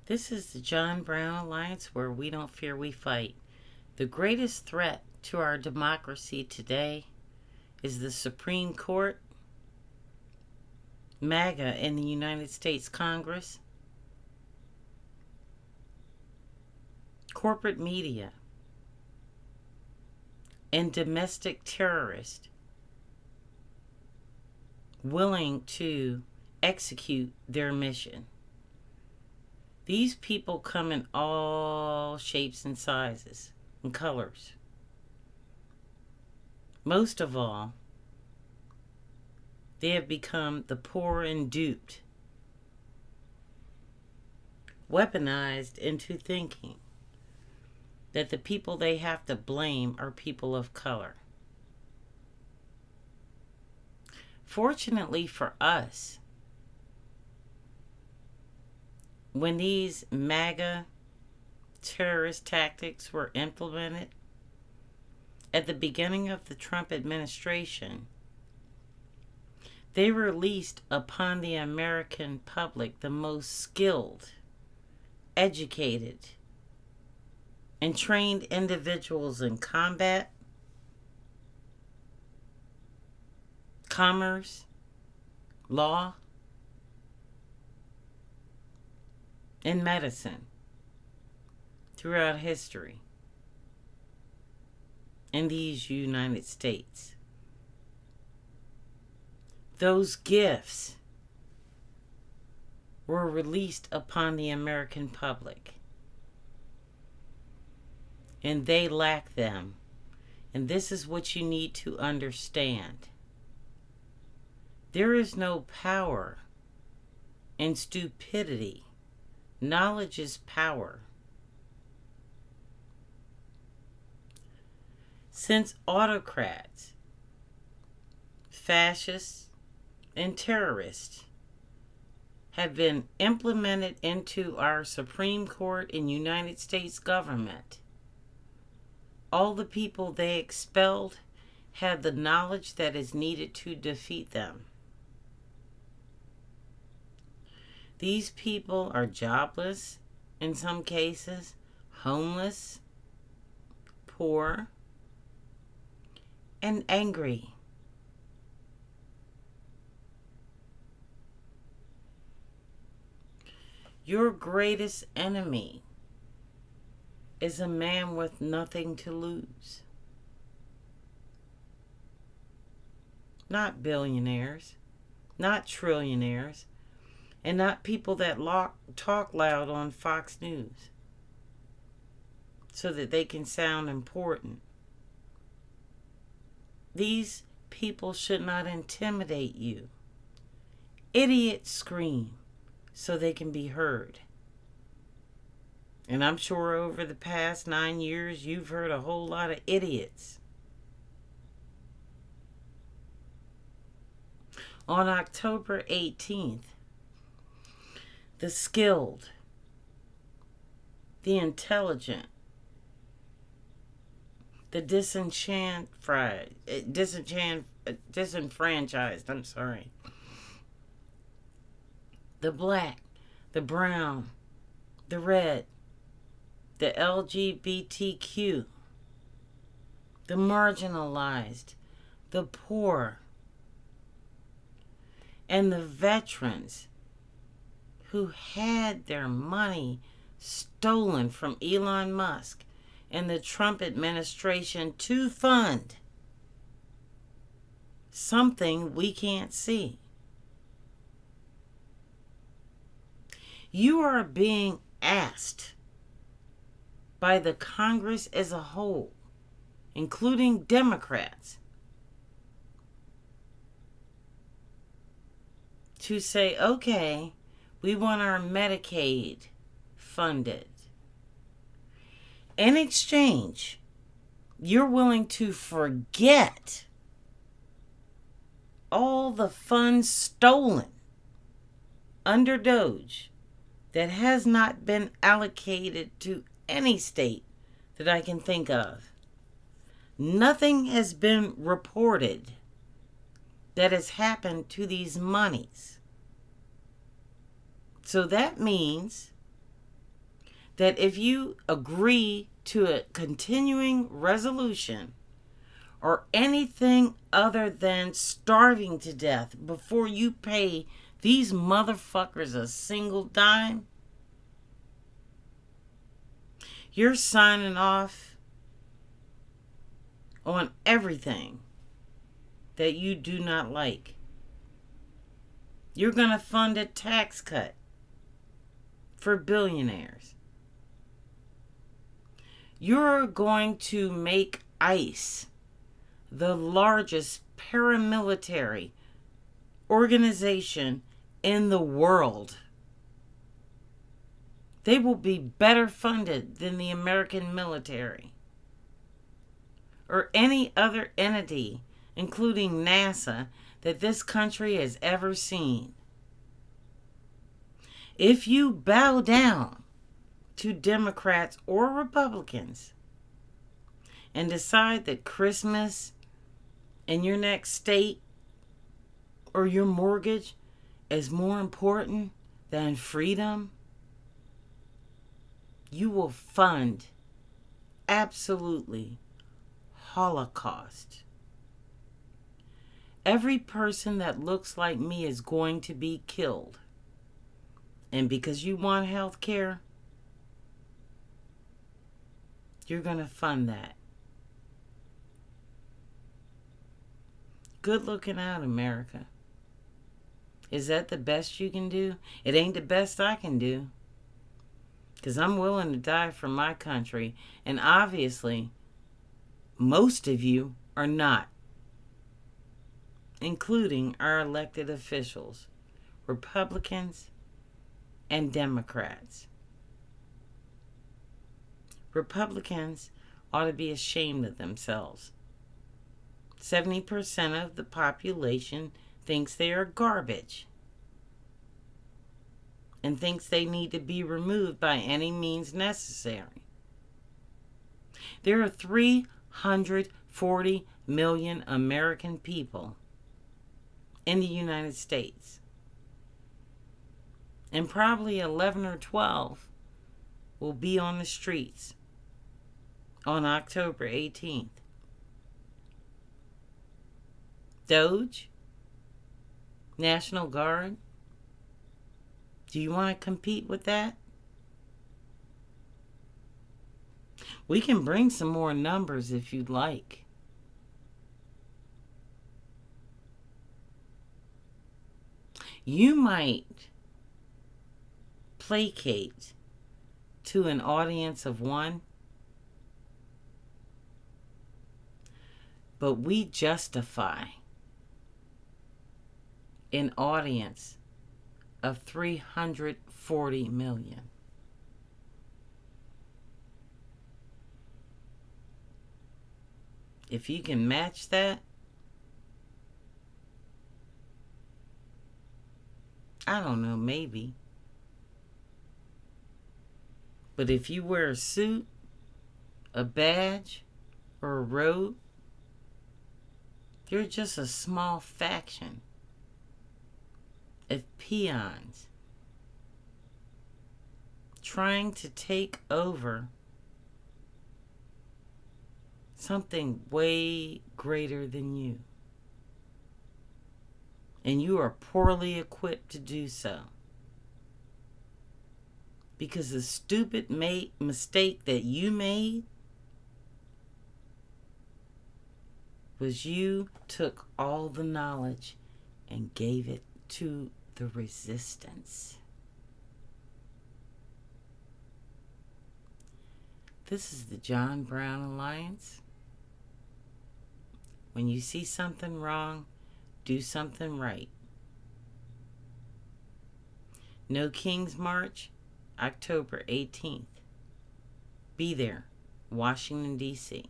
This is the John Brown Alliance, where we don't fear, we fight. The greatest threat to our democracy today is the Supreme Court, MAGA in the United States Congress, corporate media, and domestic terrorists willing to execute their mission. These people come in all shapes and sizes and colors. Most of all, they have become the poor and duped, weaponized into thinking that the people they have to blame are people of color. Fortunately for us, when these MAGA terrorist tactics were implemented at the beginning of the Trump administration, they released upon the American public the most skilled, educated, and trained individuals in combat, commerce, law, and medicine throughout history in these United States. Those gifts were released upon the American public, and they lack them. And this is what you need to understand. There is no power in stupidity. Knowledge is power. Since autocrats, fascists, and terrorists have been implemented into our Supreme Court and United States government, all the people they expelled had the knowledge that is needed to defeat them. These people are jobless, in some cases, homeless, poor, and angry. Your greatest enemy is a man with nothing to lose. Not billionaires, not trillionaires, and not people that talk loud on Fox News so that they can sound important. These people should not intimidate you. Idiots scream so they can be heard. And I'm sure over the past 9 years, you've heard a whole lot of idiots. On October 18th, the skilled, the intelligent, the disenfranchised, the black, the brown, the red, the LGBTQ, the marginalized, the poor, and the veterans who had their money stolen from Elon Musk and the Trump administration to fund something we can't see. You are being asked by the Congress as a whole, including Democrats, to say, okay, we want our Medicaid funded. In exchange, you're willing to forget all the funds stolen under Doge that has not been allocated to any state that I can think of. Nothing has been reported that has happened to these monies. So that means that if you agree to a continuing resolution or anything other than starving to death before you pay these motherfuckers a single dime, you're signing off on everything that you do not like. You're going to fund a tax cut for billionaires. You're going to make ICE the largest paramilitary organization in the world. They will be better funded than the American military or any other entity, including NASA, that this country has ever seen. If you bow down to Democrats or Republicans and decide that Christmas in your next state or your mortgage is more important than freedom, you will fund absolutely Holocaust. Every person that looks like me is going to be killed. And because you want health care, you're going to fund that. Good looking out, America. Is that the best you can do? It ain't the best I can do. Because I'm willing to die for my country. And obviously, most of you are not. Including our elected officials, Republicans and Democrats. Republicans ought to be ashamed of themselves. 70% of the population thinks they are garbage and thinks they need to be removed by any means necessary. There are 340 million American people in the United States. And probably 11 or 12 will be on the streets on October 18th. Doge? National Guard? Do you want to compete with that? We can bring some more numbers if you'd like. You might placate to an audience of one, but we justify an audience of 340 million. If you can match that, I don't know, maybe. But if you wear a suit, a badge, or a robe, you're just a small faction of peons trying to take over something way greater than you. And you are poorly equipped to do so. Because the stupid mistake that you made was you took all the knowledge and gave it to the resistance. This is the John Brown Alliance. When you see something wrong, do something right. No King's March, October 18th. Be there, Washington, D.C.